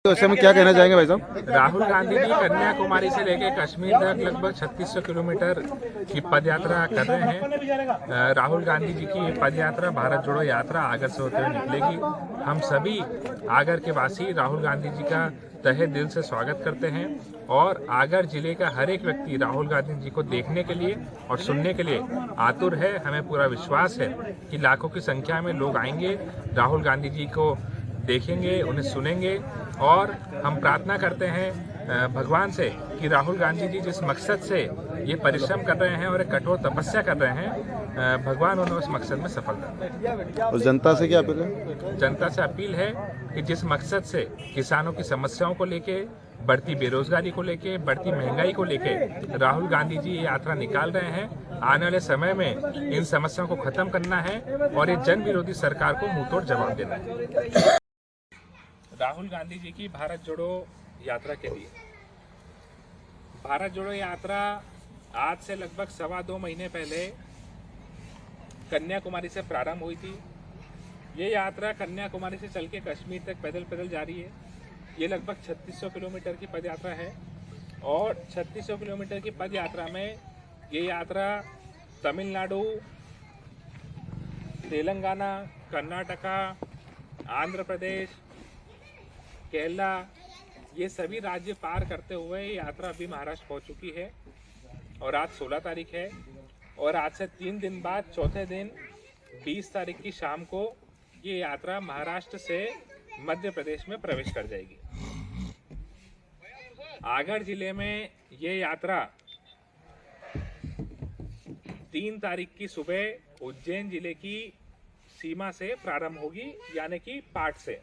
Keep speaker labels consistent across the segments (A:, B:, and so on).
A: ऐसे में क्या कहना चाहेंगे भाई साहब?
B: राहुल गांधी जी कन्याकुमारी से लेकर कश्मीर तक लगभग 3600 किलोमीटर की पद यात्रा कर रहे हैं। राहुल गांधी जी की ये पद यात्रा भारत जोड़ो यात्रा आगर से होते हुए निकलेगी। हम सभी आगर के वासी राहुल गांधी जी का तहे दिल से स्वागत करते हैं और आगर जिले का हर एक व्यक्ति राहुल गांधी जी को देखने के लिए और सुनने के लिए आतुर है। हमें पूरा विश्वास है कि लाखों की संख्या में लोग आएंगे, राहुल गांधी जी को देखेंगे, उन्हें सुनेंगे और हम प्रार्थना करते हैं भगवान से कि राहुल गांधी जी जिस मकसद से ये परिश्रम कर रहे हैं और एक कठोर तपस्या कर रहे हैं, भगवान उन्हें उस मकसद में सफलता दें।
A: और जनता से क्या अपील है?
B: जनता से अपील है कि जिस मकसद से किसानों की समस्याओं को लेके, बढ़ती बेरोजगारी को लेके, बढ़ती महंगाई को लेके राहुल गांधी जी ये यात्रा निकाल रहे हैं, आने वाले समय में इन समस्याओं को खत्म करना है और ये जन विरोधी सरकार को मुंहतोड़ जवाब देना है। राहुल गांधी जी की भारत जोड़ो यात्रा के लिए भारत जोड़ो यात्रा आज से लगभग 2.25 महीने पहले कन्याकुमारी से प्रारंभ हुई थी। ये यात्रा कन्याकुमारी से चल के कश्मीर तक पैदल पैदल जा रही है। ये लगभग 3600 किलोमीटर की पद यात्रा है और 3600 किलोमीटर की पद यात्रा में ये यात्रा तमिलनाडु, तेलंगाना, कर्नाटका, आंध्र प्रदेश, केरला, ये सभी राज्य पार करते हुए यात्रा अभी महाराष्ट्र पहुंच चुकी है और आज 16 तारीख है और आज से 3 दिन बाद चौथे दिन 20 तारीख की शाम को ये यात्रा महाराष्ट्र से मध्य प्रदेश में प्रवेश कर जाएगी। आगर जिले में ये यात्रा 3 तारीख की सुबह उज्जैन जिले की सीमा से प्रारंभ होगी, यानी कि पाट से।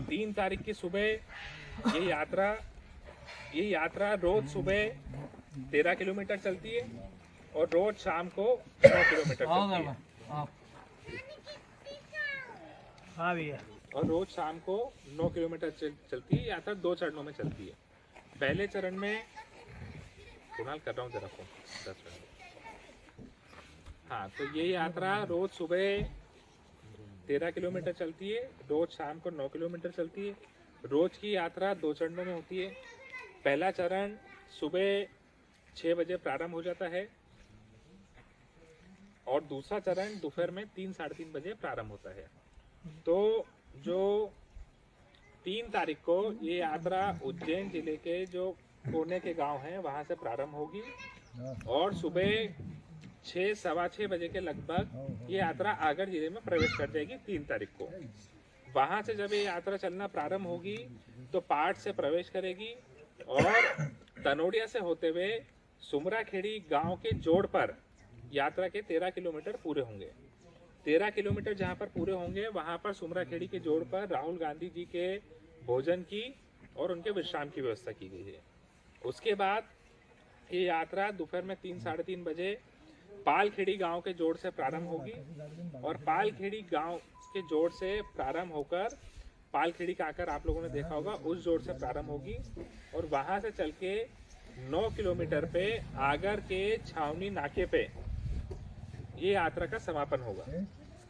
B: 3 तारीख की सुबह ये यात्रा रोज सुबह 13 किलोमीटर चलती है और रोज शाम को 9 किलोमीटर चलती है और रोज शाम को 9 किलोमीटर चलती है। यात्रा 2 चरणों में चलती है। पहले चरण में कुणाल कर रहा हूँ जरा फोन 10 मिनट। हाँ, तो ये यात्रा रोज सुबह 13 किलोमीटर चलती है, रोज शाम को 9 किलोमीटर चलती है। रोज की यात्रा 2 चरणों में होती है। पहला चरण सुबह 6 बजे प्रारंभ हो जाता है और दूसरा चरण दोपहर में 3-3:30 बजे प्रारंभ होता है। तो जो 3 तारीख को ये यात्रा उज्जैन जिले के जो कोने के गांव हैं वहां से प्रारंभ होगी और सुबह 6-6:15 बजे के लगभग ये यात्रा आगर जिले में प्रवेश कर जाएगी 3 तारीख को। वहां से जब ये यात्रा चलना प्रारंभ होगी तो पाट से प्रवेश करेगी और तनोड़िया से होते हुए सुमराखेड़ी गांव के जोड़ पर यात्रा के 13 किलोमीटर पूरे होंगे। 13 किलोमीटर जहां पर पूरे होंगे वहां पर सुमराखेड़ी के जोड़ पर राहुल गांधी जी के भोजन की और उनके विश्राम की व्यवस्था की गई है। उसके बाद ये यात्रा दोपहर में 3-3:30 बजे पालखेड़ी गांव के जोड़ से प्रारंभ होगी और पालखेड़ी गांव के जोड़ से प्रारंभ होकर पालखेड़ी का आकर आप लोगों ने देखा होगा, उस जोड़ से प्रारंभ होगी और वहां से चल के 9 किलोमीटर पे आगर के छावनी नाके पे ये यात्रा का समापन होगा।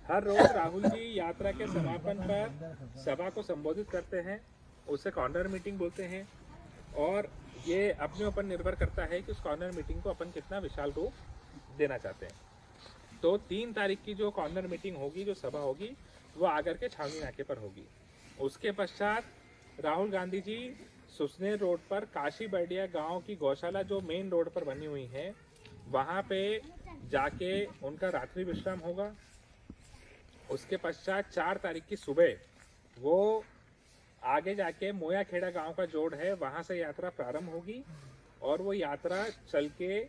B: हर रोज राहुल जी यात्रा के समापन पर सभा को संबोधित करते हैं, उसे कॉर्नर मीटिंग बोलते हैं और ये अपने ऊपर निर्भर करता है कि उस कॉर्नर मीटिंग को अपन कितना विशाल रूप देना चाहते हैं। तो 3 तारीख की जो कॉर्नर मीटिंग होगी, जो सभा होगी, वो आगर के छावनी नाके पर होगी। उसके पश्चात राहुल गांधी जी सुसनेर रोड पर काशी बर्डिया गांव की गौशाला जो मेन रोड पर बनी हुई है वहां पे जाके उनका रात्रि विश्राम होगा। उसके पश्चात 4 तारीख की सुबह वो आगे जाके मोया खेड़ा गांव का जोड़ है, वहां से यात्रा प्रारंभ होगी और वो यात्रा चल के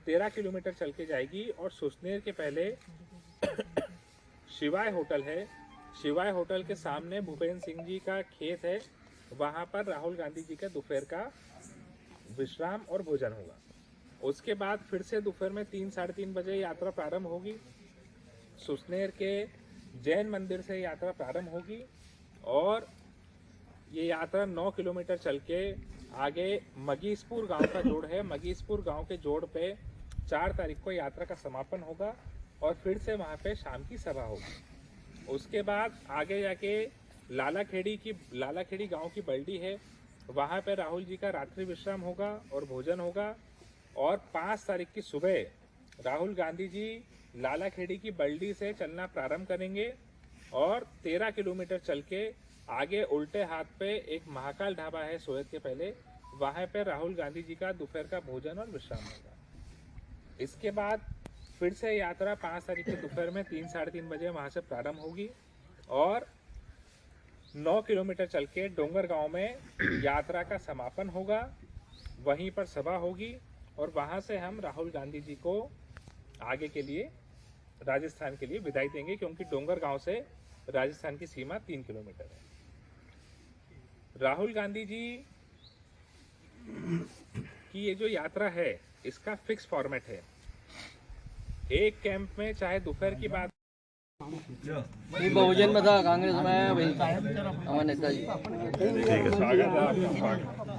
B: 13 किलोमीटर चल के जाएगी और सुसनेर के पहले शिवाय होटल है, शिवाय होटल के सामने भूपेंद्र सिंह जी का खेत है, वहां पर राहुल गांधी जी का दोपहर का विश्राम और भोजन होगा। उसके बाद फिर से दोपहर में 3-3:30 बजे यात्रा प्रारंभ होगी। सुसनेर के जैन मंदिर से यात्रा प्रारंभ होगी और ये यात्रा 9 किलोमीटर चल के आगे मगीसपुर गांव का जोड़ है, मगीसपुर गांव के जोड़ पे 4 तारीख को यात्रा का समापन होगा और फिर से वहां पे शाम की सभा होगी। उसके बाद आगे जाके लालाखेड़ी गांव की बल्डी है, वहां पे राहुल जी का रात्रि विश्राम होगा और भोजन होगा। और 5 तारीख की सुबह राहुल गांधी जी लालाखेड़ी की बल्डी से चलना प्रारंभ करेंगे और 13 किलोमीटर चल के आगे उल्टे हाथ पे एक महाकाल ढाबा है सोयत के पहले, वहां पे राहुल गांधी जी का दोपहर का भोजन और विश्राम होगा। इसके बाद फिर से यात्रा 5 तारीख के दोपहर में 3 साढ़े 3 बजे वहां से प्रारंभ होगी और 9 किलोमीटर चल के डोंगर गांव में यात्रा का समापन होगा। वहीं पर सभा होगी और वहां से हम राहुल गांधी जी को आगे के लिए राजस्थान के लिए विदाई देंगे, क्योंकि डोंगर गांव से राजस्थान की सीमा 3 किलोमीटर है। राहुल गांधी जी की ये जो यात्रा है इसका फिक्स फॉर्मेट है। एक कैंप में चाहे दोपहर की बात
C: बहुजन में था, कांग्रेस में हमारे नेताजी।
A: ठीक है।
B: स्वागत है आपका।